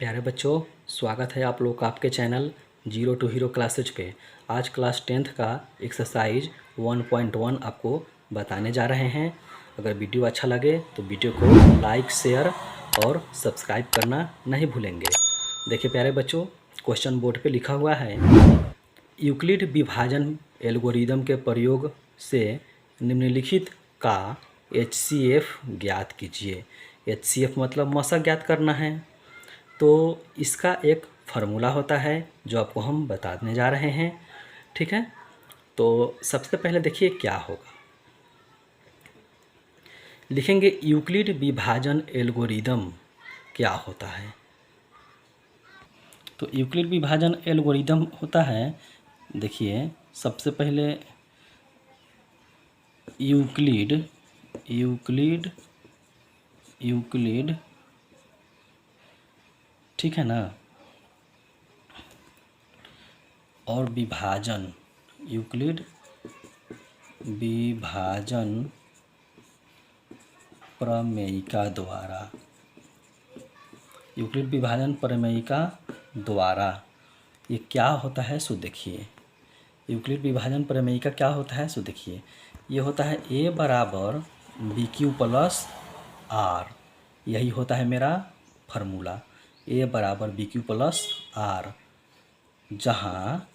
प्यारे बच्चों, स्वागत है आप लोग का आपके channel zero to hero classes पे। आज क्लास 10th का एक्सरसाइज 1.1 आपको बताने जा रहे हैं। अगर वीडियो अच्छा लगे तो वीडियो को लाइक, शेयर और सब्सक्राइब करना नहीं भूलेंगे। देखिए प्यारे बच्चों, क्वेश्चन बोर्ड पे लिखा हुआ है, यूक्लिड विभाजन एल्गोरिदम के प्रयोग से निम्नलिखित का HCF ज्ञात कीजिए। HCF मतलब मशक ज्ञात करना है। तो इसका एक फार्मूला होता है जो आपको हम बताने जा रहे हैं। ठीक है, तो सबसे पहले देखिए क्या होगा। लिखेंगे यूक्लिड विभाजन एल्गोरिदम क्या होता है। तो यूक्लिड विभाजन एल्गोरिदम होता है, देखिए सबसे पहले यूक्लिड यूक्लिड यूक्लिड ठीक है ना, और विभाजन, यूक्लिड विभाजन प्रमेयिका द्वारा, यूक्लिड विभाजन प्रमेयिका द्वारा ये क्या होता है सो देखिए। यूक्लिड विभाजन प्रमेयिका क्या होता है सो देखिए, ये होता है ए बराबर बी क्यू प्लस आर। यही होता है मेरा फार्मूला, ए बराबर बी क्यू प्लस आर, जहाँ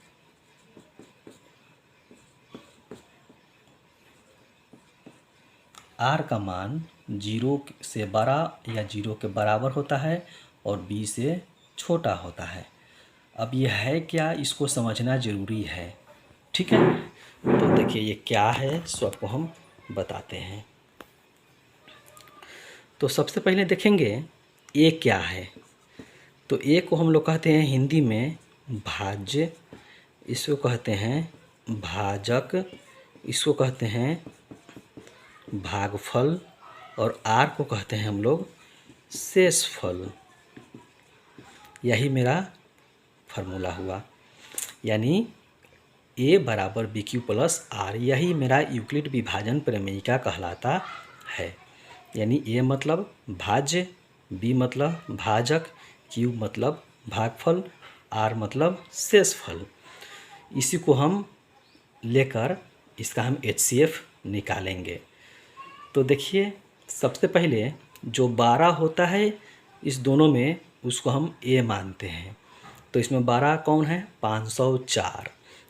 आर का मान 0 से बड़ा या 0 के बराबर होता है और बी से छोटा होता है। अब यह है क्या, इसको समझना ज़रूरी है। ठीक है, तो देखिए ये क्या है सो आपको हम बताते हैं। तो सबसे पहले देखेंगे ए क्या है। तो ए को हम लोग कहते हैं हिंदी में भाज्य, इसको कहते हैं भाजक, इसको कहते हैं भागफल, और आर को कहते हैं हम लोग शेषफल। यही मेरा फार्मूला हुआ, यानी ए बराबर बी क्यू प्लस आर, यही मेरा यूक्लिड विभाजन प्रमेयिका कहलाता है। यानी ए मतलब भाज्य, बी मतलब भाजक, क्यू मतलब भागफल, आर मतलब शेषफल। इसी को हम लेकर इसका हम HCF निकालेंगे। तो देखिए सबसे पहले जो 12 होता है इस दोनों में, उसको हम ए मानते हैं। तो इसमें 12 कौन है, 504।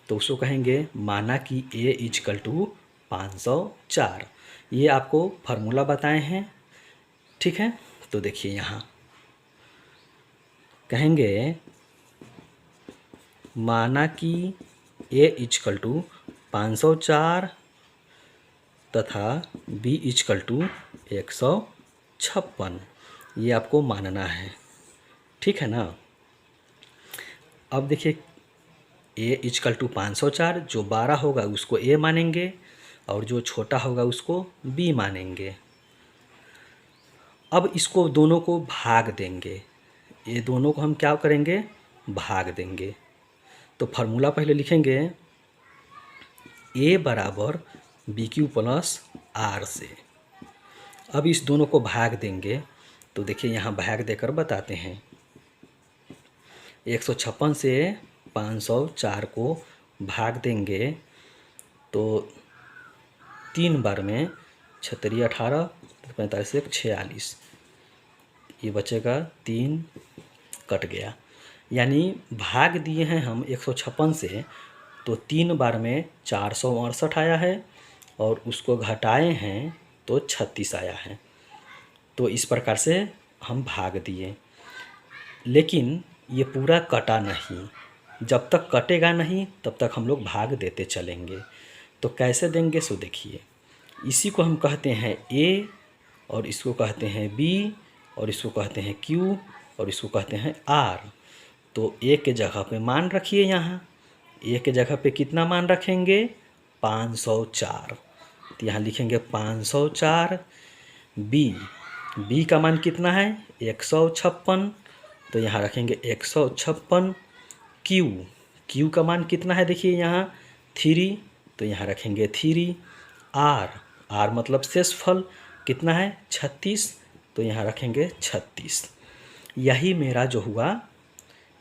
तो उसको कहेंगे माना कि ए इजकल टू 504। ये आपको फार्मूला बताए हैं। ठीक है, तो देखिए यहाँ कहेंगे माना कि ए इजकल टू 504 तथा बी इजकल टू 156। ये आपको मानना है। ठीक है ना। अब देखिए ए इजकल टू 504, जो 12 होगा उसको ए मानेंगे और जो छोटा होगा उसको बी मानेंगे। अब इसको दोनों को भाग देंगे, ये दोनों को हम क्या करेंगे, भाग देंगे। तो फार्मूला पहले लिखेंगे ए बराबर बी क्यू प्लस आर से। अब इस दोनों को भाग देंगे, तो देखिए यहाँ भाग देकर बताते हैं। 156 से 504 को भाग देंगे तो 3 बार में 36 18 45 से 46, ये बचेगा 3, कट गया। यानी भाग दिए हैं हम 156 से, तो 3 बार में 468 आया है और उसको घटाए हैं तो 36 आया है। तो इस प्रकार से हम भाग दिए, लेकिन ये पूरा कटा नहीं। जब तक कटेगा नहीं तब तक हम लोग भाग देते चलेंगे। तो कैसे देंगे सो देखिए, इसी को हम कहते हैं ए, और इसको कहते हैं बी, और इसको कहते हैं क्यू, और इसको कहते हैं आर। तो ए के जगह पे मान रखिए, यहाँ ए के जगह पे कितना मान रखेंगे, 504। तो यहाँ लिखेंगे 504। बी का मान कितना है, 156, तो यहाँ रखेंगे 156। क्यू का मान कितना है, देखिए यहाँ 3, तो यहाँ रखेंगे 3। आर मतलब शेषफल कितना है, 36, तो यहाँ रखेंगे 36। यही मेरा जो हुआ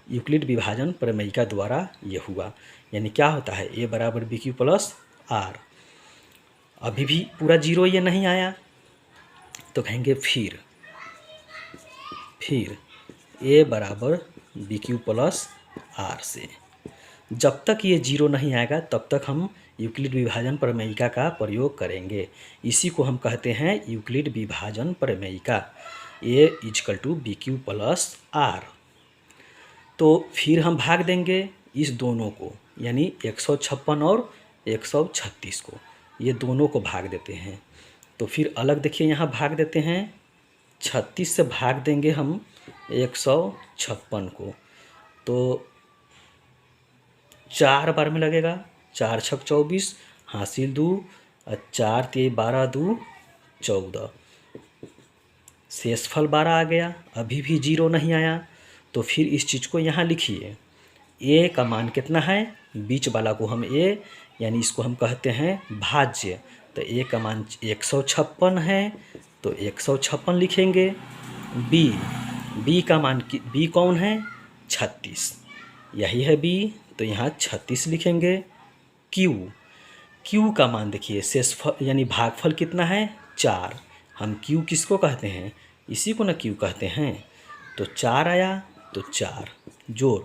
यूक्लिड विभाजन प्रमेयिका द्वारा ये हुआ। यानी क्या होता है, ए बराबर बी क्यू प्लस आर। अभी भी पूरा जीरो ये नहीं आया तो कहेंगे फिर ए बराबर बी क्यू प्लस आर से। जब तक ये जीरो नहीं आएगा तब तक हम यूक्लिड विभाजन प्रमेयिका का प्रयोग करेंगे। इसी को हम कहते हैं यूक्लिड विभाजन प्रमेयिका, A equal to B Q plus R. तो फिर हम भाग देंगे इस दोनों को, यानी 156 और 136 को, ये दोनों को भाग देते हैं। तो फिर अलग देखिए यहाँ भाग देते हैं, 36 से भाग देंगे हम 156 को, तो 4 बार में लगेगा, 4 छक 24 हासिल 2 और 4 ते 12 2 14, शेषफल 12 आ गया। अभी भी जीरो नहीं आया तो फिर इस चीज़ को यहाँ लिखिए, ए का मान कितना है, बीच वाला को हम ए यानी इसको हम कहते हैं भाज्य, तो ए का मान 156 है तो 156 लिखेंगे। बी का मान बी कौन है, 36, यही है बी, तो यहाँ 36 लिखेंगे। क्यू का मान देखिए शेषफल यानी भागफल कितना है, 4, हम क्यू किसको कहते हैं, इसी को ना क्यू कहते हैं, तो 4 आया तो 4 जोड़।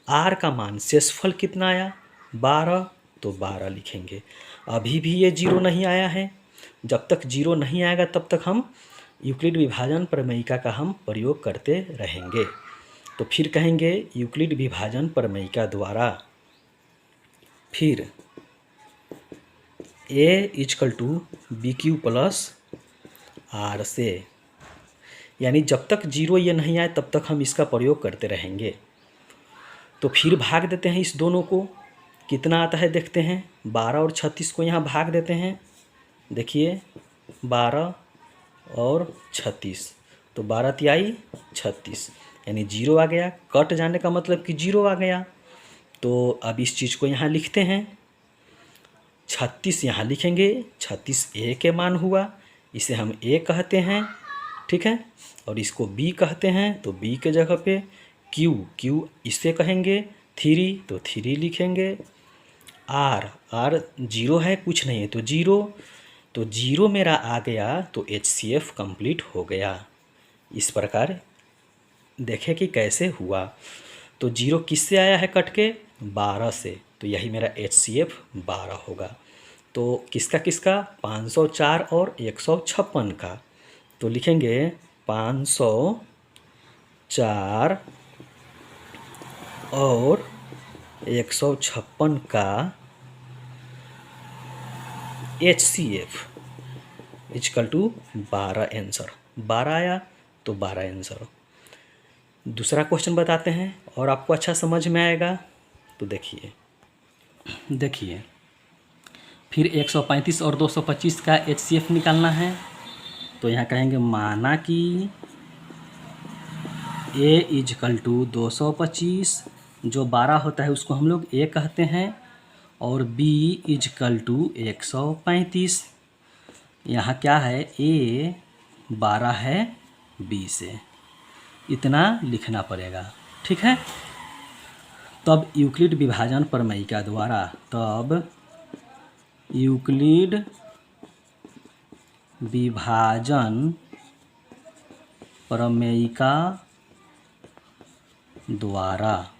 आर का मान शेषफल कितना आया, 12, तो 12 लिखेंगे। अभी भी ये जीरो नहीं आया है, जब तक जीरो नहीं आएगा तब तक हम यूक्लिड विभाजन प्रमेयिका का हम प्रयोग करते रहेंगे। तो फिर कहेंगे यूक्लिड विभाजन प्रमेयिका द्वारा फिर A equal to B Q plus R से, यानी जब तक जीरो ये नहीं आए तब तक हम इसका प्रयोग करते रहेंगे। तो फिर भाग देते हैं इस दोनों को, कितना आता है देखते हैं, 12 और 36 को यहाँ भाग देते हैं। देखिए 12 और 36, तो 12 तिहाई 36, यानी जीरो आ गया। कट जाने का मतलब कि जीरो आ गया। तो अब इस चीज़ को यहाँ लिखते हैं, 36 यहाँ लिखेंगे, 36 ए के मान हुआ, इसे हम ए कहते हैं, ठीक है, और इसको बी कहते हैं, तो बी के जगह पे क्यू इसे कहेंगे 3, तो 3 लिखेंगे। आर जीरो है, कुछ नहीं है तो जीरो, तो जीरो मेरा आ गया तो HCF कंप्लीट हो गया। इस प्रकार देखें कि कैसे हुआ। तो जीरो किससे आया है कट के, 12 से, तो यही मेरा HCF 12 होगा। तो किसका 504 और 156 का, तो लिखेंगे 504 और 156 का HCF इजकल टू 12 आंसर, 12 आया तो 12 आंसर। दूसरा क्वेश्चन बताते हैं और आपको अच्छा समझ में आएगा। तो देखिए फिर 135 और 225 का HCF निकालना है। तो यहाँ कहेंगे माना कि A इजकल टू 225, जो 12 होता है उसको हम लोग A कहते हैं, और B इजकल टू 135। यहाँ क्या है, A 12 है B से, इतना लिखना पड़ेगा, ठीक है। तब यूक्लिड विभाजन प्रमेयिका द्वारा, तब यूक्लिड विभाजन प्रमेयिका द्वारा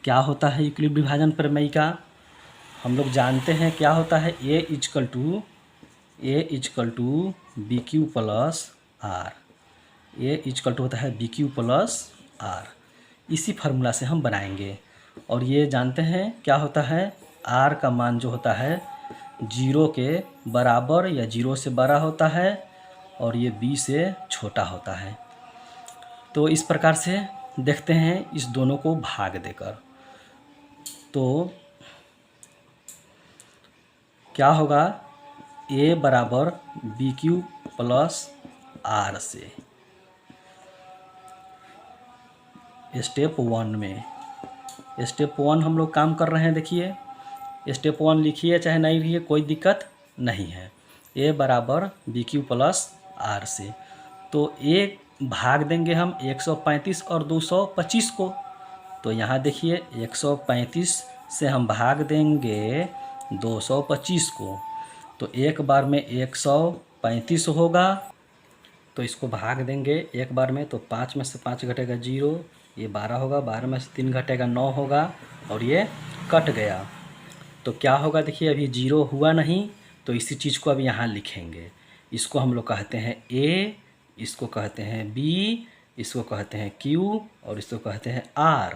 क्या होता है यूक्लिड विभाजन प्रमेयिका, हम लोग जानते हैं क्या होता है, A equal to B Q plus R, A equal to होता है बी क्यू प्लस आर। इसी फार्मूला से हम बनाएंगे। और ये जानते हैं क्या होता है, आर का मान जो होता है 0 के बराबर या 0 से बड़ा होता है, और ये b से छोटा होता है। तो इस प्रकार से देखते हैं इस दोनों को भाग देकर, तो क्या होगा, a बराबर बी क्यू प्लस आर से। स्टेप 1 में, स्टेप 1 हम लोग काम कर रहे हैं। देखिए स्टेप 1 लिखिए चाहे नहीं लिखिए कोई दिक्कत नहीं है। a बराबर बी क्यू प्लस आर से, तो a भाग देंगे हम 135 और 225 को। तो यहाँ देखिए 135 से हम भाग देंगे 225 को, तो एक बार में 135 होगा। तो इसको भाग देंगे एक बार में, तो 5 में से 5 घटेगा 0, ये 12 होगा, 12 में से 3 घटेगा 9 होगा, और ये कट गया। तो क्या होगा देखिए, अभी 0 हुआ नहीं, तो इसी चीज़ को अब यहाँ लिखेंगे। इसको हम लोग कहते हैं A, इसको कहते हैं B, इसको कहते हैं Q, और इसको कहते हैं R।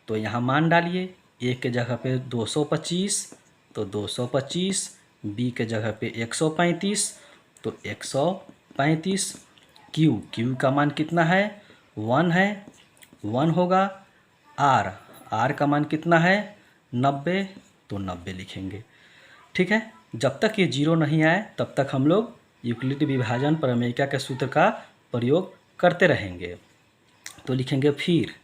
तो यहाँ मान डालिए, A के जगह पे 225, तो 225, B के जगह पे 135, तो 135, Q का मान कितना है, 1 है, 1 होगा। R का मान कितना है, 90, तो 90 लिखेंगे। ठीक है, जब तक ये 0 नहीं आए तब तक हम लोग यूक्लिड विभाजन प्रमेयिका के सूत्र का प्रयोग करते रहेंगे। तो लिखेंगे फिर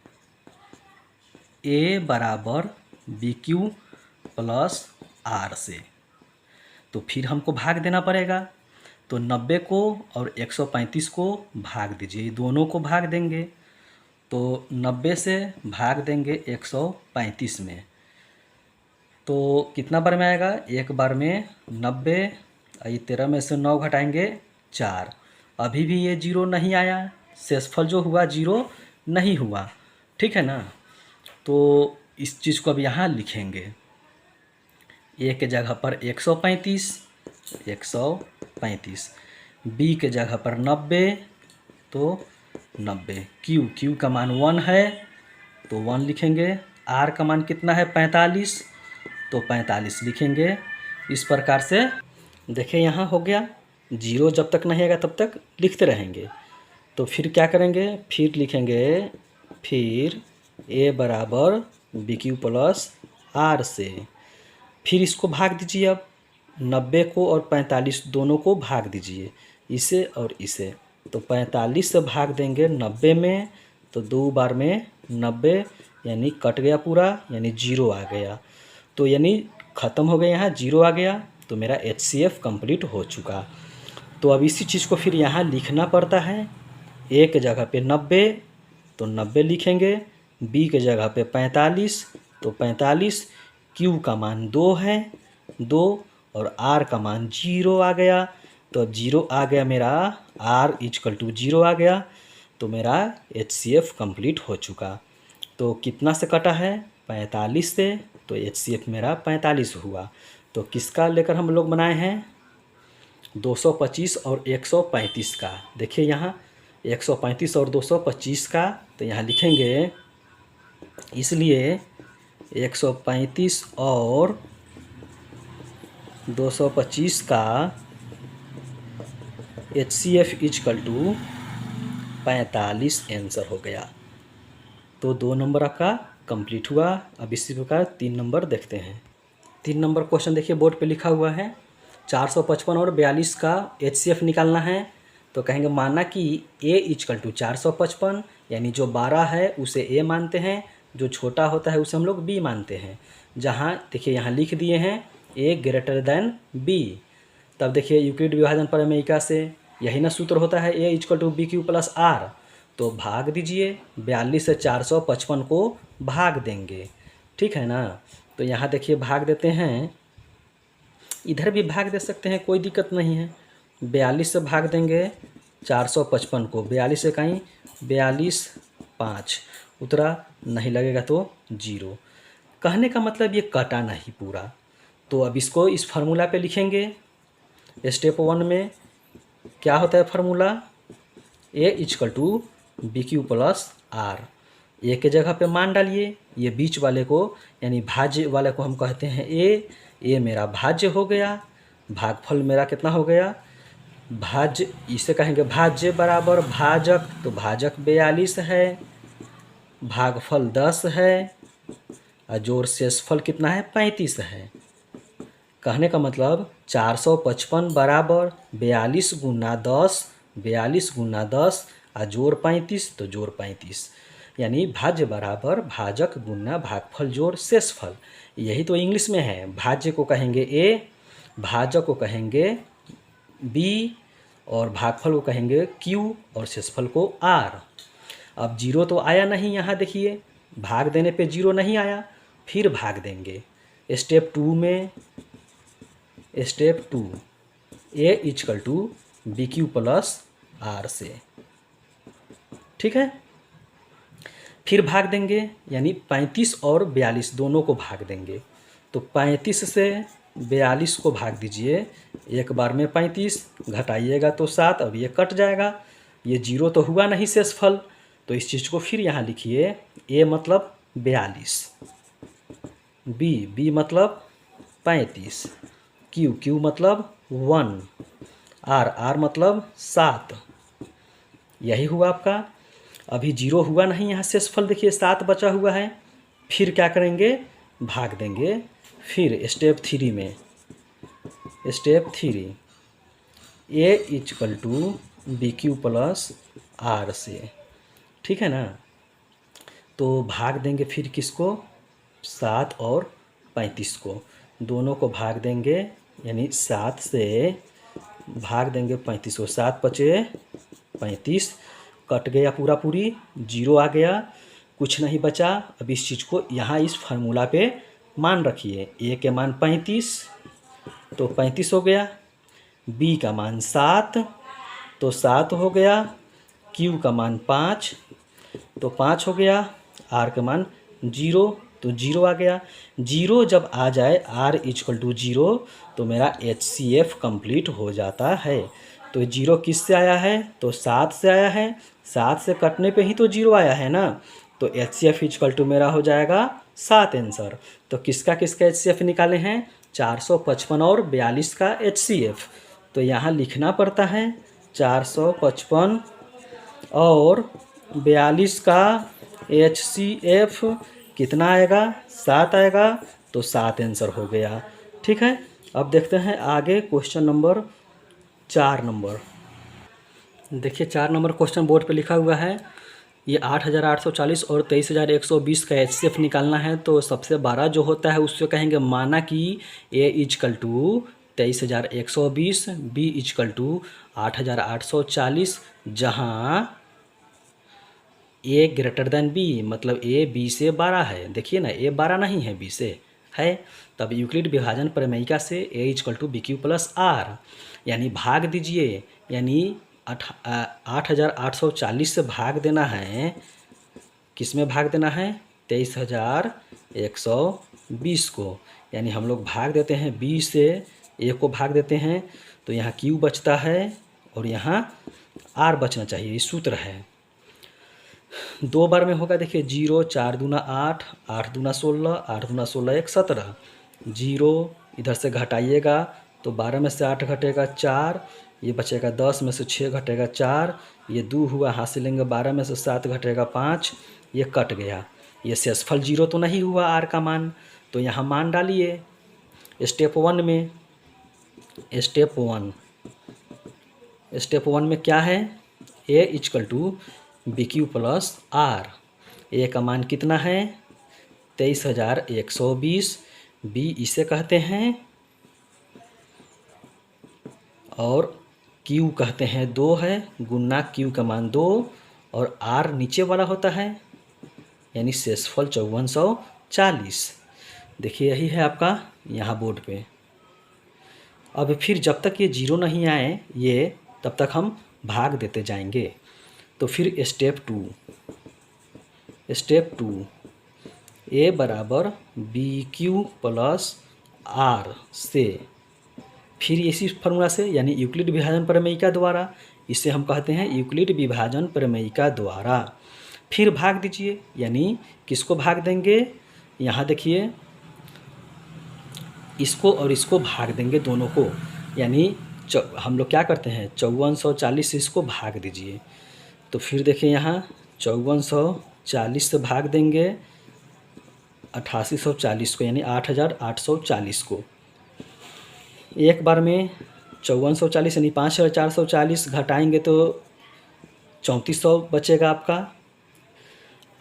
A बराबर BQ प्लस R से, तो फिर हमको भाग देना पड़ेगा। तो 90 को और 135 को भाग दीजिए, दोनों को भाग देंगे। तो 90 से भाग देंगे 135 में, तो कितना बार में आएगा, एक बार में 90, ये 13 में से 9 घटाएंगे 4। अभी भी ये 0 नहीं आया, शेषफल जो हुआ 0 नहीं हुआ। ठीक है ना, तो इस चीज़ को अब यहाँ लिखेंगे। A के जगह पर 135, B के जगह पर 90, तो 90, Q का मान 1 है, तो 1 लिखेंगे। R का मान कितना है, 45, तो 45 लिखेंगे। इस प्रकार से देखिए यहाँ हो गया। 0 जब तक नहीं आएगा तब तक लिखते रहेंगे। तो फिर क्या करेंगे, फिर लिखेंगे फिर A बराबर BQ प्लस R से, फिर इसको भाग दीजिए। अब 90 को और 45 दोनों को भाग दीजिए, इसे और इसे। तो 45 से भाग देंगे 90 में, तो 2 बार में 90, यानी कट गया पूरा, यानी 0 आ गया। तो यानी ख़त्म हो गया, यहाँ 0 आ गया, तो मेरा HCF कंप्लीट हो चुका। तो अब इसी चीज़ को फिर यहाँ लिखना पड़ता है। A के जगह पे 90, तो 90 लिखेंगे। B के जगह पे 45, तो 45। Q का मान 2 है, 2, और R का मान 0 आ गया। तो अब 0 आ गया मेरा, R = 0 आ गया, तो मेरा HCF कंप्लीट हो चुका। तो कितना से कटा है, 45 से, तो HCF मेरा 45 हुआ। तो किसका लेकर हम लोग बनाए हैं, 225 और 135 का। देखिए यहाँ 135 और 225 का, तो यहाँ लिखेंगे, इसलिए 135 और 225 का HCF = 45 आंसर हो गया। तो 2 नंबर आपका कंप्लीट हुआ। अब इसी प्रकार 3 नंबर देखते हैं। 3 नंबर क्वेश्चन देखिए बोर्ड पे लिखा हुआ है, 455 और 42 का HCF निकालना है। तो कहेंगे माना कि A = 455, यानी जो 12 है उसे A मानते हैं, जो छोटा होता है उसे हम लोग B मानते हैं। जहाँ देखिए यहाँ लिख दिए हैं A > B। तब देखिए यूक्लिड विभाजन प्रमेयिका से यही ना सूत्र होता है, A = BQ प्लस R। तो भाग दीजिए, 42 से 455 को भाग देंगे। ठीक है ना, तो यहाँ देखिए भाग देते हैं, इधर भी भाग दे सकते हैं, कोई दिक्कत नहीं है। 42 से भाग देंगे 455 को, 42 से कहीं 42, 5 उतरा, नहीं लगेगा तो 0। कहने का मतलब ये कटा नहीं पूरा। तो अब इसको इस फार्मूला पे लिखेंगे। स्टेप 1 में क्या होता है formula, A = BQ plus R। A के जगह पे मान डालिए, ये बीच वाले को यानी भाज्य वाले को हम कहते हैं A मेरा भाज्य हो गया। भागफल मेरा कितना हो गया, भाज्य, इसे कहेंगे भाज्य बराबर भाजक, तो भाजक 42 है, भागफल 10 है, और जोड़ शेषफल कितना है, 35 है। कहने का मतलब 455 बराबर 42 गुना 10, 42 गुना 10 और जोड़ 35, तो जोड़ 35, यानी भाज्य बराबर भाजक गुना भागफल जोड़ शेषफल। यही तो इंग्लिश में है। भाज्य को कहेंगे A, भाजक को कहेंगे B, और भागफल को कहेंगे Q और शेषफल को R। अब जीरो तो आया नहीं, यहाँ देखिए भाग देने पे जीरो नहीं आया, फिर भाग देंगे स्टेप 2 में। Step 2 A equal to BQ plus R से, ठीक है। फिर भाग देंगे, यानी 35 और 42 दोनों को भाग देंगे। तो 35 से 42 को भाग दीजिए, एक बार में 35 घटाइएगा तो 7, अब ये कट जाएगा, ये जीरो तो हुआ नहीं शेषफल, तो इस चीज़ को फिर यहाँ लिखिए। A मतलब 42, B मतलब 35, Q मतलब 1, R मतलब 7, यही हुआ आपका। अभी जीरो हुआ नहीं, यहाँ शेषफल देखिए 7 बचा हुआ है, फिर क्या करेंगे, भाग देंगे। फिर स्टेप 3 में, step 3 A equal to BQ plus R से, ठीक है ना। तो भाग देंगे फिर किसको, 7 और 35 को, दोनों को भाग देंगे, यानी 7 से भाग देंगे 35 को, 7 बचे 35, कट गया पूरा पूरी, जीरो आ गया, कुछ नहीं बचा। अब इस चीज़ को यहाँ इस फार्मूला पे मान रखिए। A के मान 35 तो 35 हो गया, B का मान 7 तो 7 हो गया, Q का मान 5 तो 5 हो गया, R का मान 0 तो 0 आ गया। 0 जब आ जाए R इक्वल टू 0 तो मेरा HCF कंप्लीट हो जाता है। तो 0 किस से आया है, तो 7 से आया है, 7 से कटने पे ही तो 0 आया है ना। तो HCF इक्वल टू मेरा हो जाएगा 7 आंसर। तो किसका किसका HCF निकाले हैं, 455 और 42 का HCF। तो यहाँ लिखना पड़ता है 455 और 42 का HCF कितना आएगा, 7 आएगा, तो 7 आंसर हो गया, ठीक है। अब देखते हैं आगे क्वेश्चन नंबर 4 नंबर। देखिए 4 नंबर क्वेश्चन बोर्ड पे लिखा हुआ है, ये 8840 और 23120 का HCF निकालना है। तो सबसे बड़ा जो होता है उससे कहेंगे माना कि A equal to 23120, B equal to 8840, जहाँ A ग्रेटर देन B, मतलब A B से बड़ा है। देखिए ना, A बड़ा नहीं है B से, है। तब यूक्लिड विभाजन प्रमेयिका से A equal to BQ plus R, यानी भाग दीजिए, यानी 8840 से भाग देना है, किस में भाग देना है, 23120 को, यानी हम लोग भाग देते हैं B से A को भाग देते हैं, तो यहाँ Q बचता है और यहाँ R बचना चाहिए, ये सूत्र है। 2 बार में होगा, देखिए 0, 4 दूना 8, 8 दूना 16, 8 दूना 16 1 17, 0 इधर से घटाइएगा तो 12 में से 8 घटेगा 4, ये बचेगा 10 में से 6 घटेगा 4, ये 2 हुआ, हाथ से लेंगे 12 में से 7 घटेगा 5, ये कट गया। ये शेषफल 0 तो नहीं हुआ R का मान, तो यहाँ मान डालिए स्टेप 1 में। स्टेप 1 में क्या है, A equal to BQ plus R। A का मान कितना है, 23120, B इसे कहते हैं, और Q कहते हैं 2 है, गुना Q का मान 2, और R नीचे वाला होता है, यानी शेषफल 5440। देखिए यही है आपका यहाँ बोर्ड पे। अब फिर जब तक ये 0 नहीं आए ये, तब तक हम भाग देते जाएंगे। तो फिर स्टेप 2 A बराबर BQ प्लस R से, फिर इसी फार्मूला से, यानी यूक्लिड विभाजन प्रमेयिका द्वारा, इसे हम कहते हैं यूक्लिड विभाजन प्रमेयिका द्वारा। फिर भाग दीजिए, यानी किसको भाग देंगे, यहाँ देखिए इसको और इसको भाग देंगे दोनों को, यानी हम लोग क्या करते हैं 5440 से इसको भाग दीजिए। तो फिर देखिए यहाँ 5440 से भाग देंगे 8840 को, यानी 8840 को। एक बार में 5440 यानी 5440 घटाएंगे तो 3400 बचेगा आपका।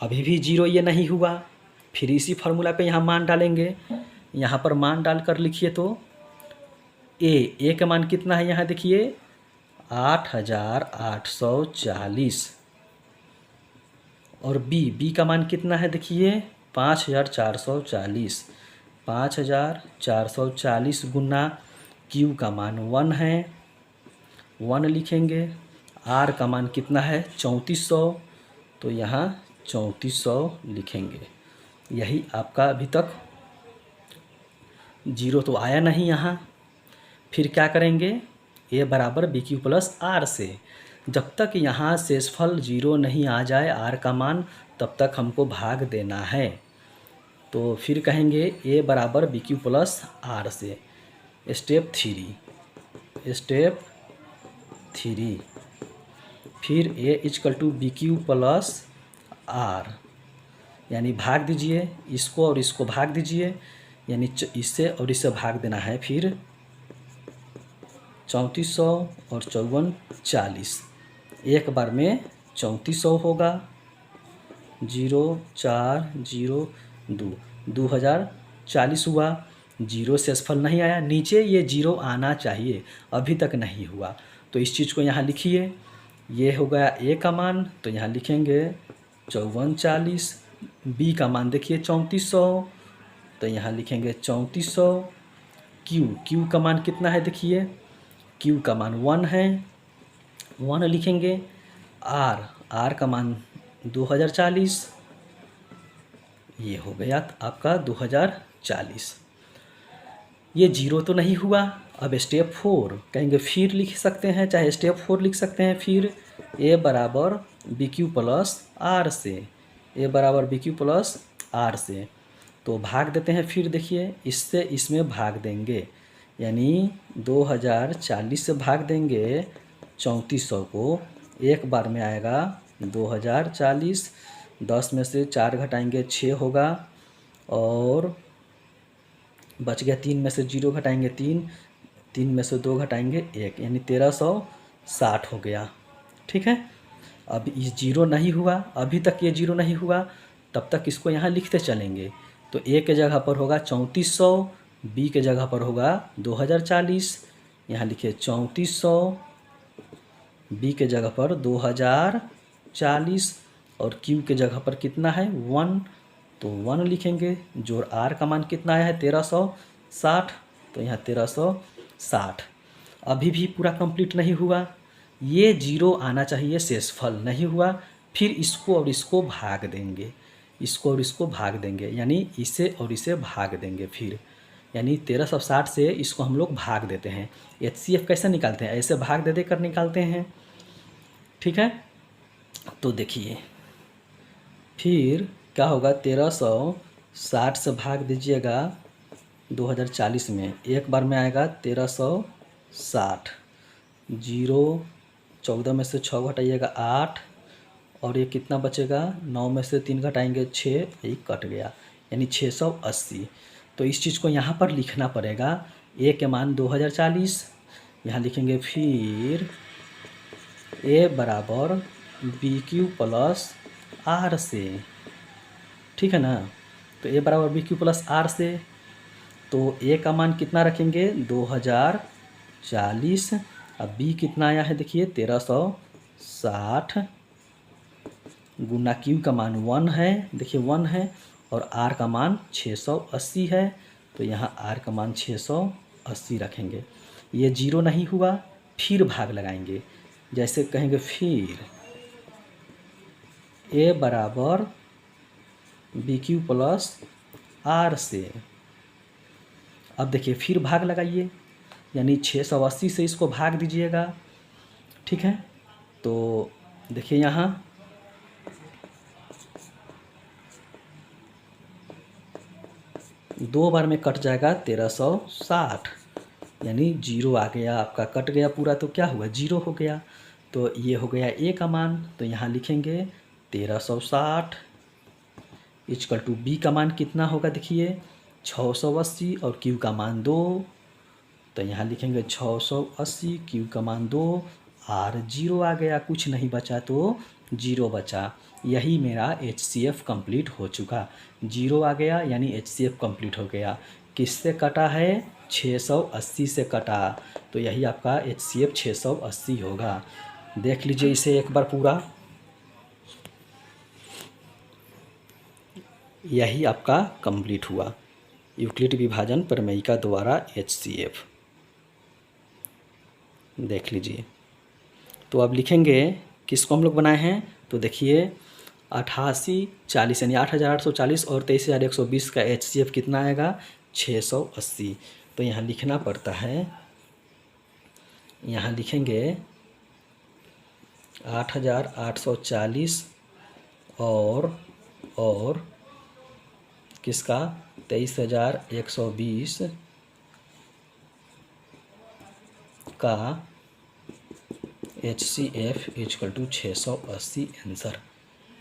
अभी भी 0 ये नहीं हुआ, फिर इसी फार्मूला पे यहाँ मान डालेंगे। यहाँ पर मान डालकर लिखिए तो A का मान कितना है, यहाँ देखिए 8840। और बी का मान कितना है देखिए 5440। 5440 गुना क्यू का मान 1 है, 1 लिखेंगे। आर का मान कितना है 3400, तो यहाँ 3400 लिखेंगे। यही आपका अभी तक जीरो तो आया नहीं यहाँ। फिर क्या करेंगे, ए बराबर बी क्यू प्लस आर से। जब तक यहाँ शेषफल जीरो नहीं आ जाए आर का मान, तब तक हमको भाग देना है। तो फिर कहेंगे ए बराबर बी क्यू प्लस आर से। स्टेप 3 फिर A equal to B Q plus R, यानी भाग दीजिए, इसको और इसको भाग दीजिए, यानी इससे और इससे भाग देना है। फिर 3400 और 54 40, एक बार में 3400 होगा। 0 4 0 2, 2040 हुआ। जीरो शेषफल नहीं आया, नीचे ये जीरो आना चाहिए, अभी तक नहीं हुआ। तो इस चीज़ को यहाँ लिखिए। ये हो गया ए का मान, तो यहाँ लिखेंगे 54 40। बी का मान देखिए 3400, तो यहाँ लिखेंगे 3400। क्यू का मान कितना है देखिए, क्यू का मान 1 है, 1 लिखेंगे। आर का मान 2040, ये हो गया आपका 2040। ये जीरो तो नहीं हुआ। अब स्टेप 4 कहेंगे, फिर लिख सकते हैं, चाहे स्टेप 4 लिख सकते हैं। फिर ए बराबर बी क्यू प्लस आर से, ए बराबर बी क्यू प्लस आर से। तो भाग देते हैं। फिर देखिए इससे इसमें भाग देंगे, यानी 2040 से भाग देंगे 3400 को, एक बार में आएगा 2040। 10 में से 4 घटाएंगे 6 होगा, और बच गया 3 में से 0 घटाएंगे 3, 3 में से 2 घटाएंगे 1, यानी 1360 हो गया। ठीक है। अब ये जीरो नहीं हुआ, अभी तक ये जीरो नहीं हुआ, तब तक इसको यहाँ लिखते चलेंगे। तो ए के जगह पर होगा 3400, बी के जगह पर होगा 2040, यहाँ लिखिए 3400, बी के जगह पर 2040, और क्यू के जगह पर कितना है 1, तो 1 लिखेंगे। जो आर का मान कितना आया है 1360, तो यहाँ 1360। अभी भी पूरा कंप्लीट नहीं हुआ, ये जीरो आना चाहिए, शेषफल नहीं हुआ। फिर इसको और इसको भाग देंगे, इसको और इसको भाग देंगे, यानी इसे और इसे भाग देंगे। फिर यानी 1360 से इसको हम लोग भाग देते हैं। HCF कैसे निकालते हैं, ऐसे भाग दे देकर निकालते हैं। ठीक है। तो देखिए फिर क्या होगा, 1360 से भाग दीजिएगा 2040 में, एक बार में आएगा 1360। 0 14 में से 6 घटाइएगा 8, और ये कितना बचेगा 9 में से 3 घटाएंगे 6, ये कट गया, यानी 680। तो इस चीज़ को यहाँ पर लिखना पड़ेगा। ए के मान 2040, यहाँ लिखेंगे। फिर ए बराबर बी क्यू प्लस आर से, ठीक है ना। तो ए बराबर बी क्यू प्लस आर से, तो ए का मान कितना रखेंगे 2040। अब बी कितना आया है देखिए 1360, गुना क्यू का मान 1 है, देखिए 1 है, और आर का मान 680 है, तो यहाँ आर का मान 680 रखेंगे। ये जीरो नहीं हुआ, फिर भाग लगाएंगे। जैसे कहेंगे फिर ए बराबर बी क्यू प्लस आर से। अब देखिए फिर भाग लगाइए, यानी 680 से इसको भाग दीजिएगा। ठीक है। तो देखिए यहाँ दो बार में कट जाएगा 1360, यानी जीरो आ गया आपका, कट गया पूरा, तो क्या हुआ जीरो हो गया। तो ये हो गया ए का मान, तो यहाँ लिखेंगे 1360 इक्वल टू बी का मान कितना होगा देखिए 680, और क्यू का मान 2, तो यहाँ लिखेंगे 680, क्यू का मान 2, आर जीरो आ गया, कुछ नहीं बचा तो जीरो बचा। यही मेरा HCF कंप्लीट हो चुका। जीरो आ गया यानी HCF कंप्लीट हो गया। किससे कटा है? 680 से कटा, तो यही आपका HCF 680 होगा। देख लीजिए इसे एक बार पूरा, यही आपका कंप्लीट हुआ यूक्लिड विभाजन प्रमेयिका द्वारा HCF। देख लीजिए, तो अब लिखेंगे किसको हम लोग बनाए हैं, तो देखिए 88 40 यानी 8840 और 23120 का HCF कितना आएगा? 680। तो यहाँ लिखना पड़ता है, यहाँ लिखेंगे 8840 और किसका? 23120 का HCF इक्वल टू 680 आंसर,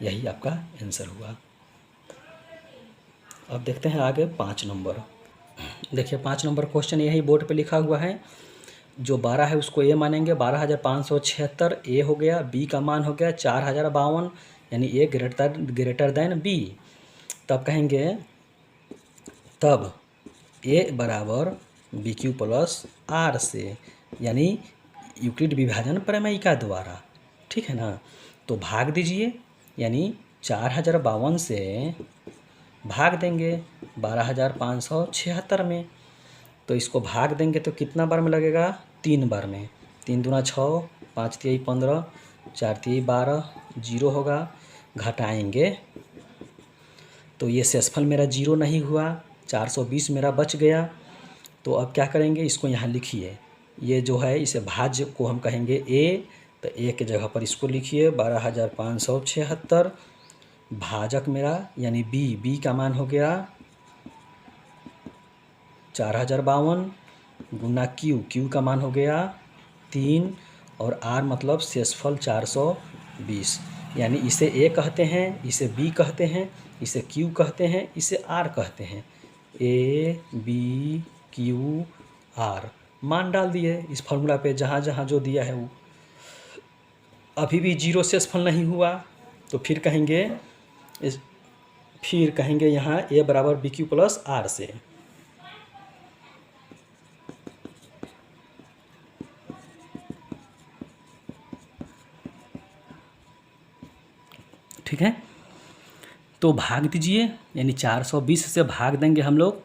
यही आपका आंसर हुआ। अब देखते हैं आगे 5 नंबर। देखिए 5 नंबर क्वेश्चन यही बोर्ड पे लिखा हुआ है। जो 12 है उसको ए मानेंगे, 12,576 ए हो गया, बी का मान हो गया 4052 यानी ए ग्रेटर देन बी। तब कहेंगे तब ए बराबर बी क्यू प्लस आर से, यानी यूक्लिड विभाजन प्रमेयिका द्वारा, ठीक है ना। तो भाग दीजिए, यानी 4052 से भाग देंगे 12,576 में, तो इसको भाग देंगे तो कितना बार में लगेगा? 3 बार में। 3 दूना 6, 5 तिहाई 15, 4 तिहाई 12, 0 होगा। घटाएंगे तो ये शेषफल मेरा 0 नहीं हुआ, 420 मेरा बच गया। तो अब क्या करेंगे, इसको यहाँ लिखिए, ये जो है इसे भाज्य को हम कहेंगे ए, तो ए के जगह पर इसको लिखिए 12,576। भाजक मेरा यानी बी का मान हो गया 4052 गुना क्यू का मान हो गया 3 और आर मतलब शेषफल 420, यानी इसे ए कहते हैं, इसे बी कहते हैं, इसे क्यू कहते हैं, इसे आर कहते हैं। ए बी क्यू आर मान डाल दिए इस फॉर्मूला पे, जहाँ जहाँ जो दिया है वो। अभी भी 0 शेषफल नहीं हुआ, तो फिर कहेंगे यहाँ ए बराबर बी क्यू प्लस आर से। ठीक है, तो भाग दीजिए, यानी 420 से भाग देंगे हम लोग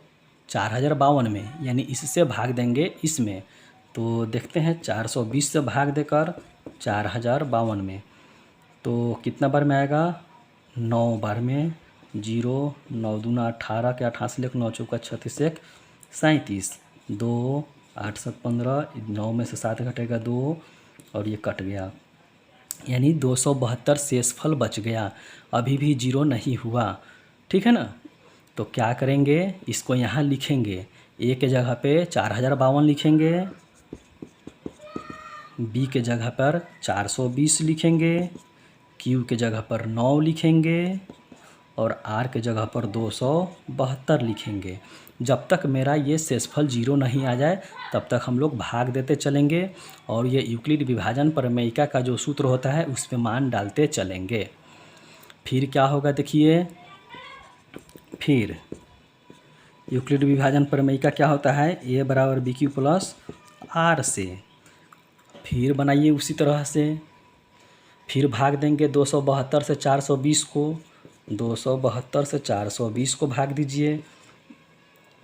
4052 में, यानी इससे भाग देंगे इसमें। तो देखते हैं 420 से भाग देकर 4052 में, तो कितना बार में आएगा? 9 बार में। 0 9 दूना 18 के 88 लिख, 9 चौका 36 1 37, 2 8 7 15, 9 में से 7 घटेगा 2 और ये कट गया, यानी 272 शेषफल बच गया। अभी भी 0 नहीं हुआ, ठीक है ना। तो क्या करेंगे, इसको यहाँ लिखेंगे, ए के जगह पे 4052 लिखेंगे, बी के जगह पर 420 लिखेंगे, क्यू के जगह पर 9 लिखेंगे और आर के जगह पर 272 लिखेंगे। जब तक मेरा ये शेषफल 0 नहीं आ जाए तब तक हम लोग भाग देते चलेंगे और ये यूक्लिड विभाजन प्रमेयिका का जो सूत्र होता है उस पे मान डालते चलेंगे। फिर क्या होगा देखिए, फिर यूक्लिड विभाजन प्रमेयिका क्या होता है? ए बराबर बी क्यू प्लस आर से। फिर बनाइए उसी तरह से, फिर भाग देंगे 272 से 420 को, 272 से 420 को भाग दीजिए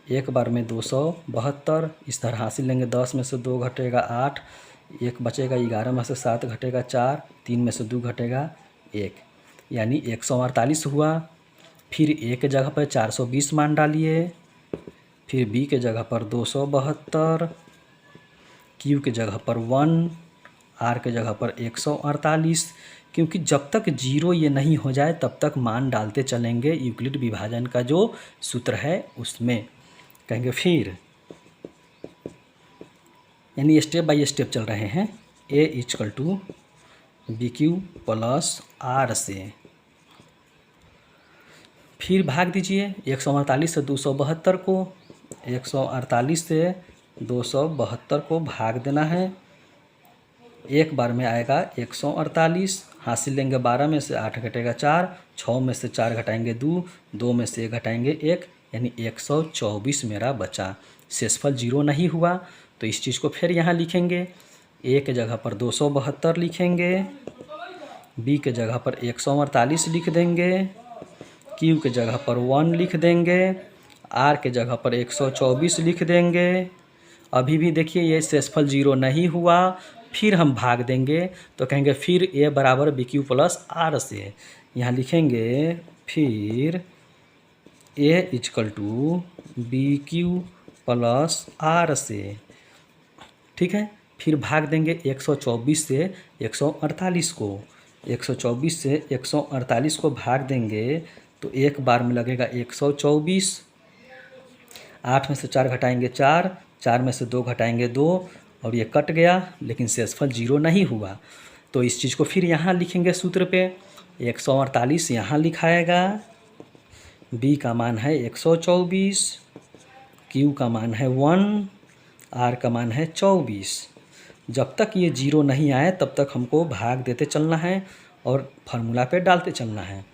एक बार में 272। इस तरह हासिल लेंगे, 10 में से 2 घटेगा 8, 1 बचेगा, 11 में से 7 घटेगा 4, 3 में से 2 घटेगा 1, यानी 148 हुआ। फिर ए के जगह पर 420 मान डालिए, फिर बी के जगह पर 272, क्यू के जगह पर 1, आर के जगह पर 148, क्योंकि जब तक 0 ये नहीं हो जाए तब तक मान डालते चलेंगे यूक्लिड विभाजन का जो सूत्र है उसमें। कहेंगे फिर, यानी स्टेप बाय स्टेप चल रहे हैं, A equal to B Q plus R से। फिर भाग दीजिए 148 से 272 को, 148 से 272 को भाग देना है, एक बार में आएगा 148, हासिल लेंगे 12 में से 8 घटेगा 4, 6 में से 4 घटाएंगे 2, 2 में से 1 घटाएंगे 1, यानी 124 मेरा बचा। शेषफल 0 नहीं हुआ तो इस चीज़ को फिर यहाँ लिखेंगे। ए के जगह पर 272 लिखेंगे, बी के जगह पर 148 लिख देंगे, क्यू के जगह पर 1 लिख देंगे, आर के जगह पर 124 लिख देंगे। अभी भी देखिए ये शेषफल 0 नहीं हुआ, फिर हम भाग देंगे तो कहेंगे फिर ए बराबर बी क्यू प्लस आर से। यहाँ लिखेंगे फिर A equal to B Q plus R से। ठीक है, फिर भाग देंगे 124 से 148 को। 124 से 148 को भाग देंगे तो एक बार में लगेगा 124। 8 में से 4 घटाएंगे 4, 4 में से 2 घटाएंगे 2 और ये कट गया, लेकिन शेषफल 0 नहीं हुआ। तो इस चीज़ को फिर यहाँ लिखेंगे सूत्र पे। 148 यहाँ लिखाएगा, बी का मान है 124, क्यू का मान है 1, आर का मान है 24। जब तक ये 0 नहीं आए तब तक हमको भाग देते चलना है और फार्मूला पे डालते चलना है।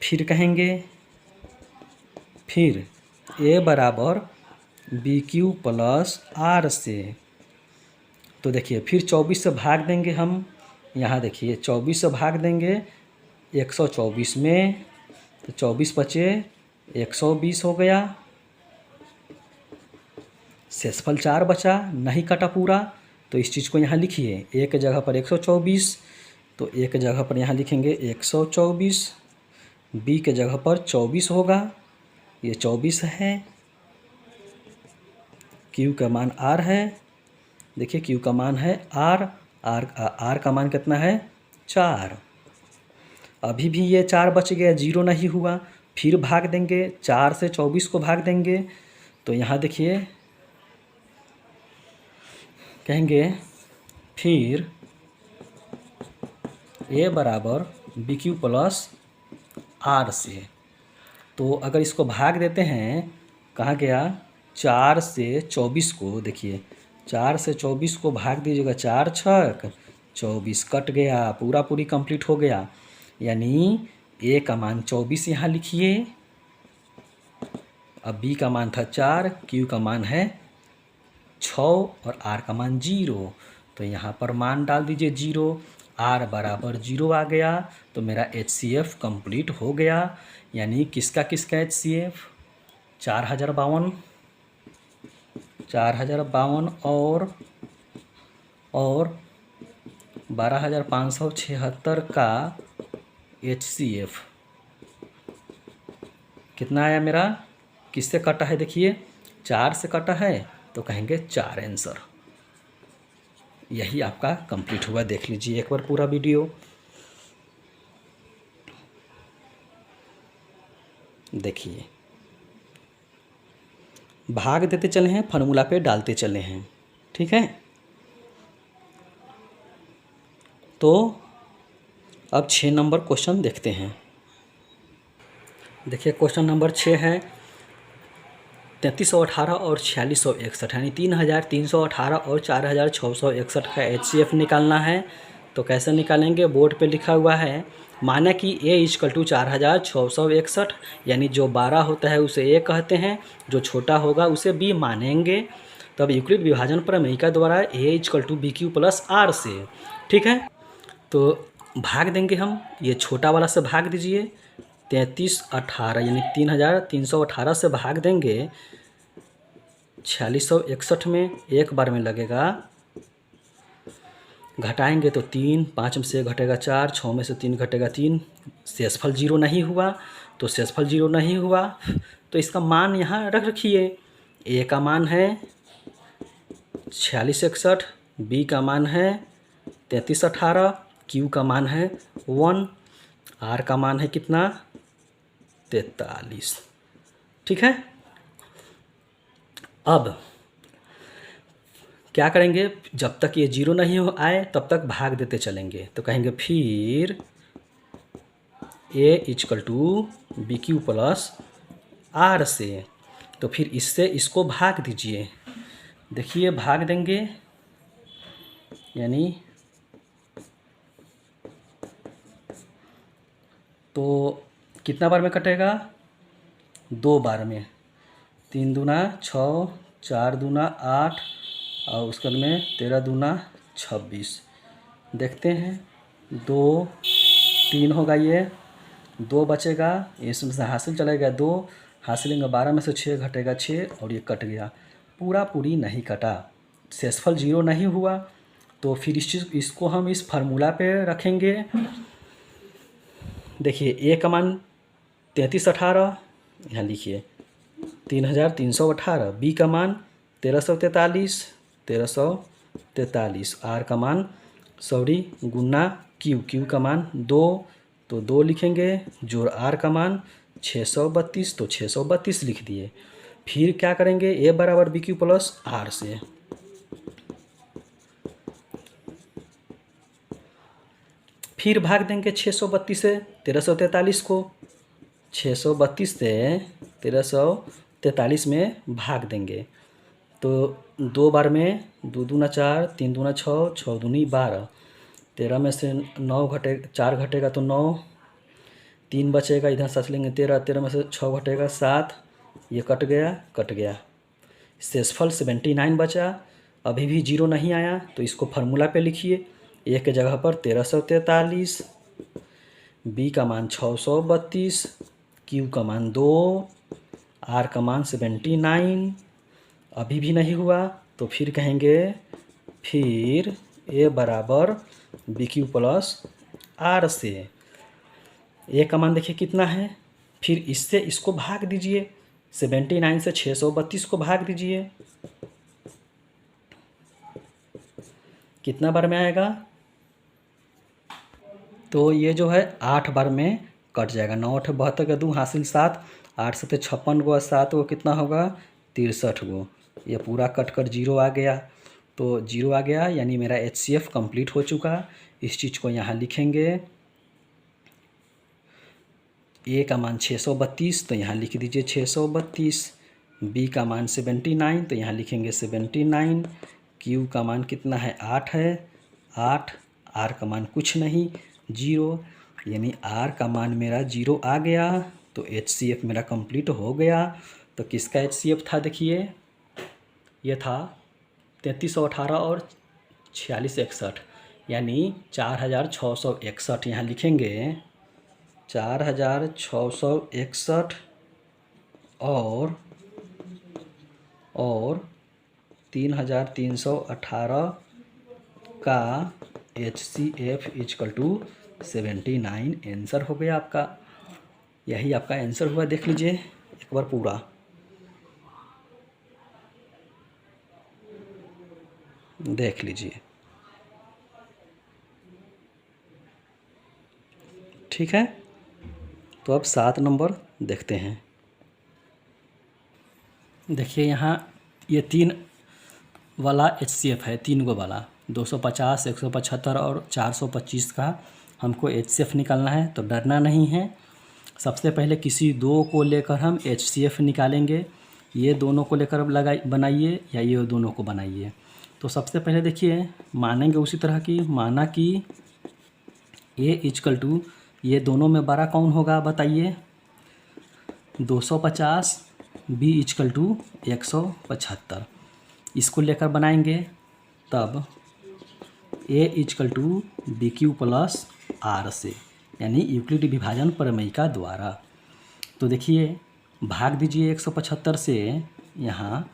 फिर कहेंगे फिर ए बराबर बी क्यू प्लस आर से। तो देखिए फिर 24 से भाग देंगे हम। यहाँ देखिए 24 से भाग देंगे 124 में, तो 24 बचे 120 हो गया। शेषफल 4 बचा, नहीं कटा पूरा, तो इस चीज़ को यहाँ लिखिए। ए के जगह पर 124, तो ए के जगह पर यहाँ लिखेंगे 124, बी के जगह पर 24 होगा, ये 24 है। क्यू का मान आर है, देखिए क्यू का मान है आर, आर का मान कितना है 4। अभी भी ये 4 बच गया, 0 नहीं हुआ। फिर भाग देंगे, 4 से 24 को भाग देंगे तो यहाँ देखिए कहेंगे फिर ए बराबर बी क्यू प्लस आर से। तो अगर इसको भाग देते हैं, कहाँ गया 4 से 24 को, देखिए 4 से 24 को भाग दीजिएगा, 4 छक 24 कट गया, पूरा पूरी कंप्लीट हो गया। यानी ए का मान 24 यहाँ लिखिए, अब बी का मान था 4, क्यू का मान है 6 और आर का मान 0। तो यहाँ पर मान डाल दीजिए 0, आर बराबर 0 आ गया। तो मेरा HCF कंप्लीट हो गया। यानी किसका किसका HCF 4052 और 12576 का HCF कितना आया मेरा, किससे कटा है देखिए 4 से कटा है, तो कहेंगे 4 आंसर। यही आपका कंप्लीट हुआ। देख लीजिए एक बार पूरा वीडियो। देखिए भाग देते चले हैं, फार्मूला पे डालते चले हैं। ठीक है, तो अब 6 नंबर क्वेश्चन देखते हैं। देखिए क्वेश्चन नंबर 6 है 3318 और 4661, यानी 3318 और 4661 का HCF निकालना है। तो कैसे निकालेंगे, बोर्ड पे लिखा हुआ है। माना कि A इजकल टू 4661, यानी जो 12 होता है उसे A कहते हैं, जो छोटा होगा उसे B मानेंगे। तब यूक्लिड विभाजन प्रमेय द्वारा A equal to B Q plus R से। ठीक है, तो भाग देंगे हम, ये छोटा वाला से भाग दीजिए 3318, यानी 3318 से भाग देंगे 4661 में, एक बार में लगेगा। घटाएंगे तो 3, 5 में से घटेगा 4, 6 में से 3 घटेगा 3। शेषफल 0 नहीं हुआ, तो शेषफल 0 नहीं हुआ तो इसका मान यहाँ रख रखिए। ए का मान है 4661, बी का मान है 3318, क्यू का मान है 1, आर का मान है कितना 43। ठीक है, अब क्या करेंगे, जब तक ये 0 नहीं हो आए तब तक भाग देते चलेंगे। तो कहेंगे फिर A equal to B Q plus R से। तो फिर इससे इसको भाग दीजिए। देखिए भाग देंगे, यानी तो कितना बार में कटेगा, 2 बार में। 3 दूना 6, 4 दूना 8 और उसके बाद में 13 दूना 26। देखते हैं 2 3 होगा, ये 2 बचेगा, इसमें से हासिल चलेगा 2, हासिलेंगे 12 में से 6 घटेगा 6 और ये कट गया, पूरा पूरी नहीं कटा, शेषफल 0 नहीं हुआ। तो फिर इसको हम इस फार्मूला पे रखेंगे। देखिए ए का मान 3318, यहाँ लिखिए 3318, बी का मान 1343, आर का मान गुना क्यू का मान 2, तो 2 लिखेंगे, जोड़ आर का मान 632, तो 632 लिख दिए। फिर क्या करेंगे, ए बराबर बी क्यू प्लस आर से, फिर भाग देंगे 632 से 1343 को, 632 से 1343 में भाग देंगे तो 2 बार में 2 दूना 4, 3 दूना 6, 6 दूनी 12, 13 में से 9 घटे 4 घटेगा तो 9, 3 बचेगा, इधर साथ लेंगे 13, 13 में से 6 घटेगा 7, ये कट गया। शेषफल 79 बचा, अभी भी 0 नहीं आया, तो इसको फार्मूला पे लिखिए। ए के जगह पर 1343, बी का मान 632, क्यू का मान 2, आर का मान 79, अभी भी नहीं हुआ, तो फिर कहेंगे फिर ए बराबर बी क्यू प्लस आर से। ए का मान देखिए कितना है, फिर इससे इसको भाग दीजिए, 79 से 632 को भाग दीजिए, कितना बार में आएगा, तो ये जो है 8 बार में कट जाएगा। 9 8 72 का 2 हासिल 7, 8 7 56 गो, 7 गो कितना होगा 63 गो, ये पूरा कट कर 0 आ गया, तो 0 आ गया, यानी मेरा HCF कंप्लीट हो चुका। इस चीज़ को यहाँ लिखेंगे, ए का मान 632, तो यहाँ लिख दीजिए 632, बी का मान 79, तो यहाँ लिखेंगे 79, क्यू का मान कितना है 8 है 8, आर का मान कुछ नहीं 0, यानी आर का मान मेरा 0 आ गया, तो HCF मेरा कंप्लीट हो गया। तो किसका HCF था, देखिए ये था 3318 और 4661, यानी 4661, यहाँ लिखेंगे 4661 और 3318 का HCF इक्वल टू 79 आंसर हो गया आपका। यही आपका आंसर हुआ, देख लीजिए एक बार पूरा। देख लीजिए, ठीक है। तो अब 7 नंबर देखते हैं। देखिए यहाँ ये 3 वाला HCF है, 3 गो वाला 250, 175 और 425 का हमको HCF निकालना है। तो डरना नहीं है, सबसे पहले किसी 2 को लेकर हम HCF निकालेंगे। ये दोनों को लेकर बनाइए या ये दोनों को बनाइए। तो सबसे पहले देखिए मानेंगे उसी तरह की, माना कि A इक्वल टू, ये दोनों में बड़ा कौन होगा बताइए, 250, B इक्वल टू 175, इसको लेकर बनाएंगे। तब A equal to B Q plus R से, यानी यूक्लिड विभाजन प्रमेय का द्वारा। तो देखिए भाग दीजिए 175 से, यहाँ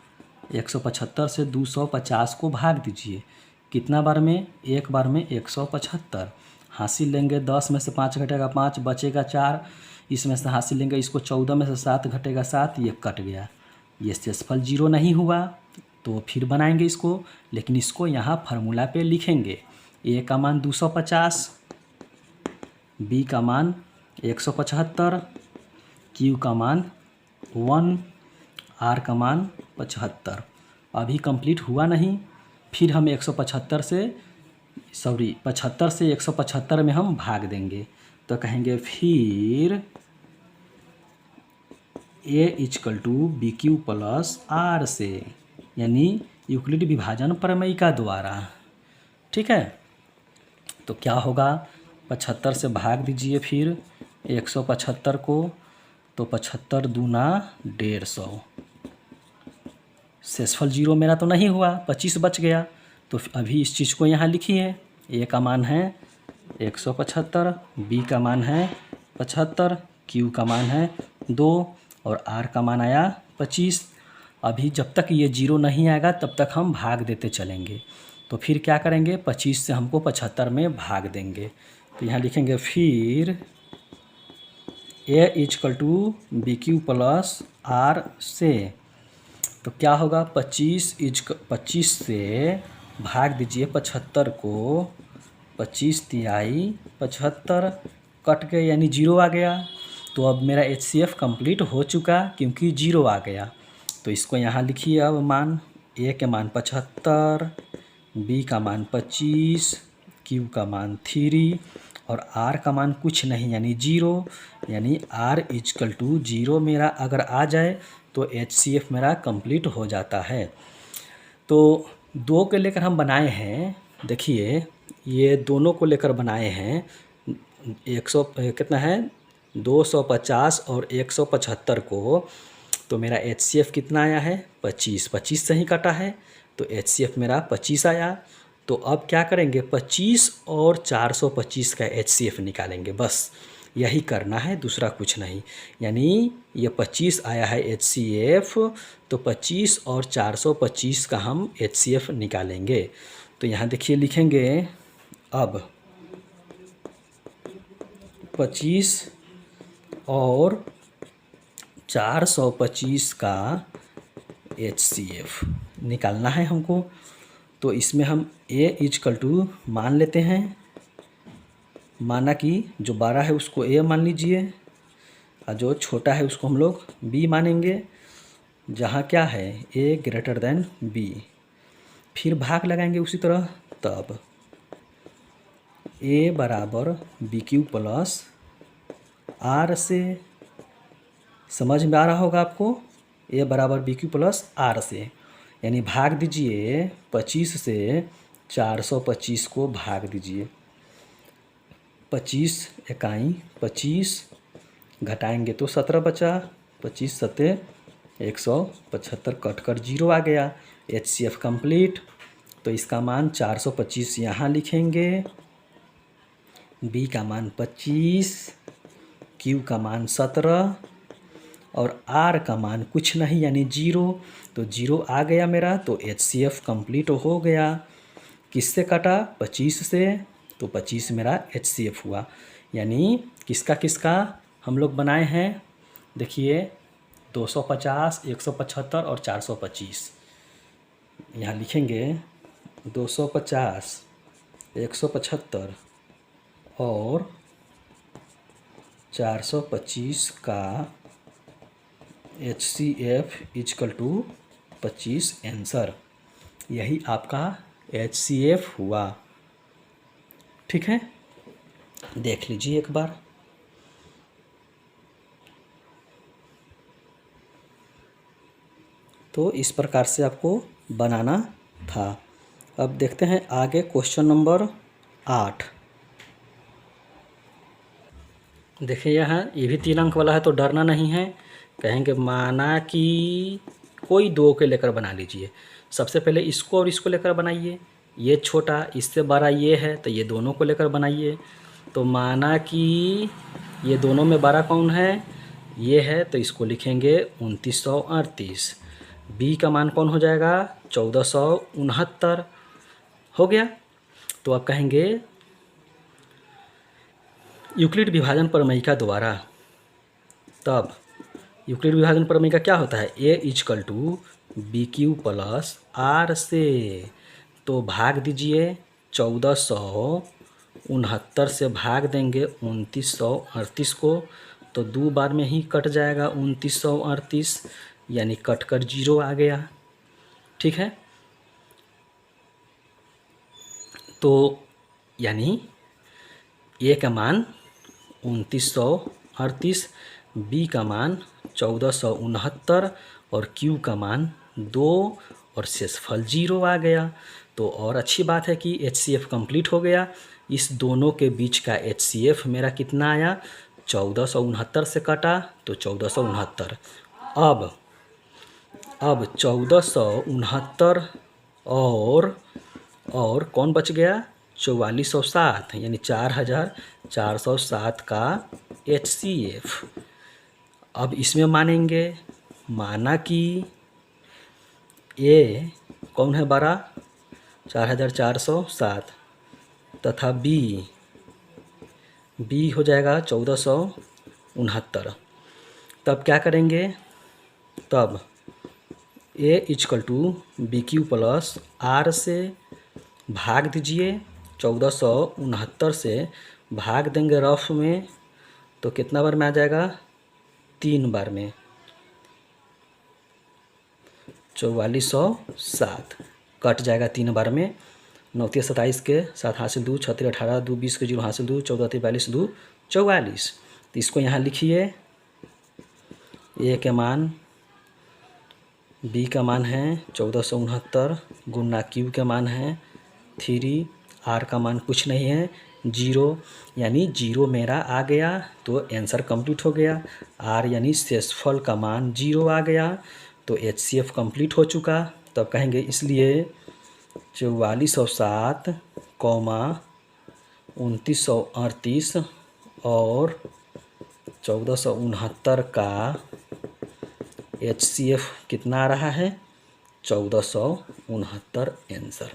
175 से 250 को भाग दीजिए, कितना बार में, एक बार में 175, हासिल लेंगे 10 में से 5 घटेगा 5, बचेगा 4, इसमें से हासिल लेंगे, इसको 14 में से 7 घटेगा 7, ये कट गया, ये शेषफल 0 नहीं हुआ। तो फिर बनाएंगे इसको, लेकिन इसको यहाँ फार्मूला पे लिखेंगे। ए का मान 250, बी का मान 175, क्यू का मान 1, आर का मान 75। अभी कंप्लीट हुआ नहीं, फिर हम 75 से 175 में हम भाग देंगे। तो कहेंगे फिर A equal to B Q plus R से, यानी यूक्लिड विभाजन प्रमेय का द्वारा, ठीक है। तो क्या होगा, 75 से भाग दीजिए फिर 175 को, तो 75 दूना 150, शेषफल 0 मेरा तो नहीं हुआ, 25 बच गया। तो अभी इस चीज़ को यहाँ लिखिए, ए का मान है 175, बी का मान है 75, क्यू का मान है 2 और आर का मान आया 25। अभी जब तक ये 0 नहीं आएगा तब तक हम भाग देते चलेंगे। तो फिर क्या करेंगे, 25 से हमको 75 में भाग देंगे। तो यहाँ लिखेंगे फिर A equal to B Q plus R से, तो क्या होगा 25 से भाग दीजिए 75 को, 25 तिहाई 75 कट गए यानी 0 आ गया। तो अब मेरा HCF कंप्लीट हो चुका क्योंकि 0 आ गया। तो इसको यहाँ लिखिए, अब मान ए के मान 75, बी का मान 25, क्यू का मान 3 और आर का मान कुछ नहीं यानी 0, यानी आर इजकल टू 0 मेरा अगर आ जाए तो HCF मेरा कंप्लीट हो जाता है। तो 2 के लेकर हम बनाए हैं, देखिए ये दोनों को लेकर बनाए हैं। 100 कितना है 250 और 175 को, तो मेरा HCF कितना आया है 25 से ही कटा है तो HCF मेरा 25 आया। तो अब क्या करेंगे 25 और 425 का HCF निकालेंगे, बस यही करना है, दूसरा कुछ नहीं। यानी ये 25 आया है HCF, तो 25 और 425 का हम HCF निकालेंगे। तो यहाँ देखिए लिखेंगे अब 25 और 425 का HCF निकालना है हमको। तो इसमें हम A इजकल टू मान लेते हैं, माना कि जो 12 है उसको A मान लीजिए और जो छोटा है उसको हम लोग B मानेंगे, जहाँ क्या है A ग्रेटर देन B। फिर भाग लगाएंगे उसी तरह, तब A बराबर बी क्यू प्लस आर से, समझ में आ रहा होगा आपको, A बराबर बी क्यू प्लस आर से, यानी भाग दीजिए 25 से 425 को भाग दीजिए, 25 इकाई 25 घटाएंगे तो 17 बचा, 25 सत्ते 175 कट कर 0 आ गया, HCF कंप्लीट। तो इसका मान 425 यहाँ लिखेंगे, B का मान 25, Q का मान 17 और R का मान कुछ नहीं यानी 0। तो 0 आ गया मेरा, तो HCF कंप्लीट हो गया। किससे कटा 25 से, तो 25 मेरा HCF हुआ। यानी किसका किसका हम लोग बनाए हैं, देखिए 250, 175 और 425। यहाँ लिखेंगे 250, 175 और 425 का HCF इजकल टू 25 आंसर, यही आपका HCF हुआ। ठीक है, देख लीजिए एक बार। तो इस प्रकार से आपको बनाना था। अब देखते हैं आगे क्वेश्चन नंबर 8। देखिए यहाँ ये भी 3 अंक वाला है तो डरना नहीं है। कहेंगे माना कि कोई 2 के लेकर बना लीजिए। सबसे पहले इसको और इसको लेकर बनाइए, ये छोटा इससे बड़ा ये है तो ये दोनों को लेकर बनाइए। तो माना कि ये दोनों में बड़ा कौन है, ये है, तो इसको लिखेंगे 2938। बी का मान कौन हो जाएगा 1469 हो गया। तो आप कहेंगे यूक्लिड विभाजन प्रमेयिका द्वारा, तब यूक्लिड विभाजन प्रमेयिका क्या होता है, A equal to B Q plus R से। तो भाग दीजिए 1469 से भाग देंगे 2938 को, तो 2 बार में ही कट जाएगा 2938, यानी कट कर 0 आ गया। ठीक है, तो यानी ए का मान 2938, बी का मान 1469 और क्यू का मान 2 और शेषफल 0 आ गया। तो और अच्छी बात है कि HCF कंप्लीट हो गया। इस दोनों के बीच का HCF मेरा कितना आया 1469 से कटा तो 1469। अब अब 1469 और कौन बच गया, 4407 यानी 4407 का HCF। अब इसमें मानेंगे, माना कि ए कौन है बड़ा 4407 तथा बी हो जाएगा 1469। तब क्या करेंगे, तब A equal to B Q plus R से भाग दीजिए, 1469 से भाग देंगे रफ में तो कितना बार में आ जाएगा, 3 बार में 4407 कट जाएगा 3 बार में। 9 × 27 के 7 हासिल 2, 6 × 18 2, 20 के 0 हासिल 2, 14 × 42 2 44। तो इसको यहाँ लिखिए, ए के मान, बी का मान है 1469 गुना क्यू के मान है 3, आर का मान कुछ नहीं है 0, यानी 0 मेरा आ गया तो आंसर कंप्लीट हो गया। आर यानी शेषफल का मान 0 आ गया तो HCF कंप्लीट हो चुका। तब कहेंगे इसलिए 4407, 2938 और 1469 का HCF कितना आ रहा है, 1469 आंसर।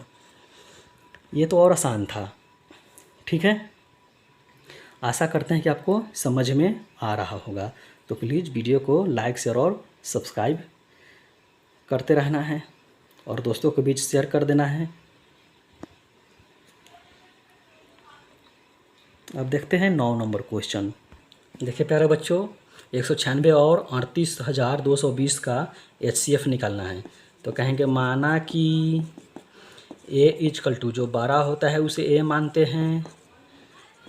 ये तो और आसान था, ठीक है। आशा करते हैं कि आपको समझ में आ रहा होगा। तो प्लीज़ वीडियो को लाइक शेयर और सब्सक्राइब करते रहना है और दोस्तों के बीच शेयर कर देना है। अब देखते हैं 9 नंबर क्वेश्चन। देखिए प्यारे बच्चों, 196 और 38,220 का HCF निकालना है। तो कहेंगे माना कि A इक्वल टू जो 12 होता है उसे A मानते हैं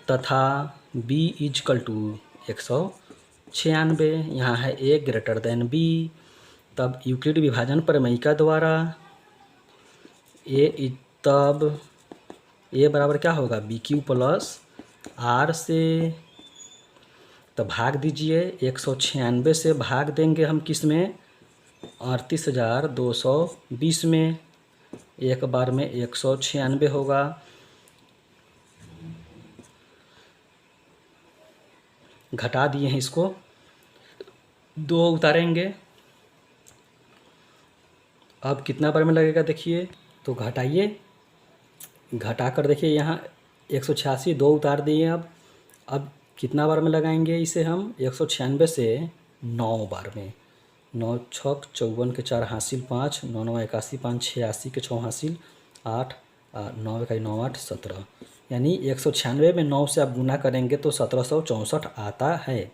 तथा B इक्वल टू 196, यहाँ है A ग्रेटर देन B। तब यूक्लिड विभाजन प्रमेयिका द्वारा तब A बराबर क्या होगा, BQ प्लस R से, तब भाग दीजिए 196 से भाग देंगे हम किस में, 38,220 में, एक बार में 196 होगा। घटा दिए हैं इसको, 2 उतारेंगे, अब कितना बार में लगेगा देखिए, तो घटाइए, घटा कर देखिए यहाँ 186, 2 उतार दिए। अब कितना बार में लगाएंगे इसे हम, 196 से 9 बार में, 9 छक 54 के 4 हासिल 5, 9 9 81 5 86 के 6 हासिल 8, 9 1 9 8 17, यानी 196 में 9 से आप गुना करेंगे तो 1764 आता है,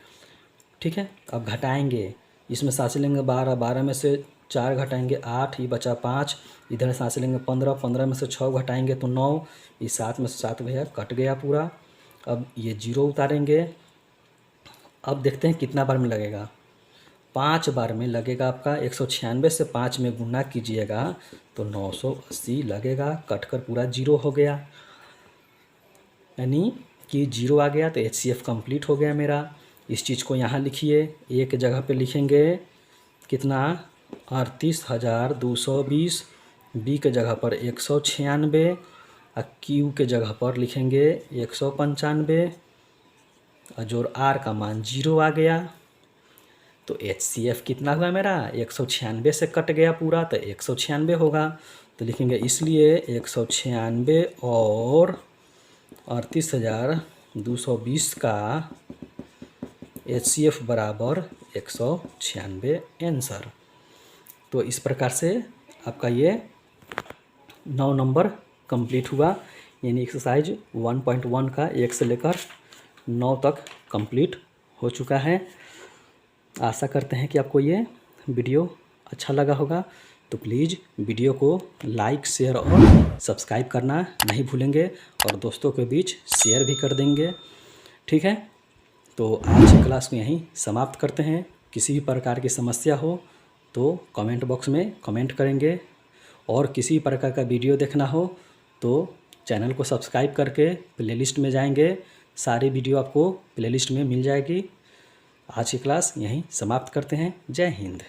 ठीक है। अब घटाएंगे, इसमें सांस लेंगे 12, 12 में से 4 घटाएंगे 8, ये बचा 5, इधर सांस लेंगे 15, 15 में से 6 घटाएंगे तो 9, ये 7 में से 7 भैया कट गया पूरा। अब ये 0 उतारेंगे, अब देखते हैं कितना बार में लगेगा, 5 बार में लगेगा आपका। 196 से 5 में गुना कीजिएगा तो 980 लगेगा, कट कर पूरा 0 हो गया, यानी कि 0 आ गया तो HCF कंप्लीट हो गया मेरा। इस चीज़ को यहाँ लिखिए, A के जगह पे लिखेंगे कितना, 38,220, B के जगह पर 196 और Q के जगह पर लिखेंगे 195 और जो R का मान 0 आ गया तो HCF कितना हुआ मेरा, 196 से कट गया पूरा तो 196 होगा। तो लिखेंगे इसलिए 196 और 38,220 का HCF बराबर 196 आंसर। तो इस प्रकार से आपका ये 9 नंबर कंप्लीट हुआ, यानी एक्सरसाइज 1.1 का 1 से लेकर 9 तक कंप्लीट हो चुका है। आशा करते हैं कि आपको ये वीडियो अच्छा लगा होगा। तो प्लीज़ वीडियो को लाइक शेयर और सब्सक्राइब करना नहीं भूलेंगे और दोस्तों के बीच शेयर भी कर देंगे, ठीक है। तो आज की क्लास को यहीं समाप्त करते हैं। किसी भी प्रकार की समस्या हो तो कमेंट बॉक्स में कमेंट करेंगे और किसी प्रकार का वीडियो देखना हो तो चैनल को सब्सक्राइब करके प्लेलिस्ट में जाएंगे, सारी वीडियो आपको प्लेलिस्ट में मिल जाएगी। आज की क्लास यहीं समाप्त करते हैं। जय हिंद।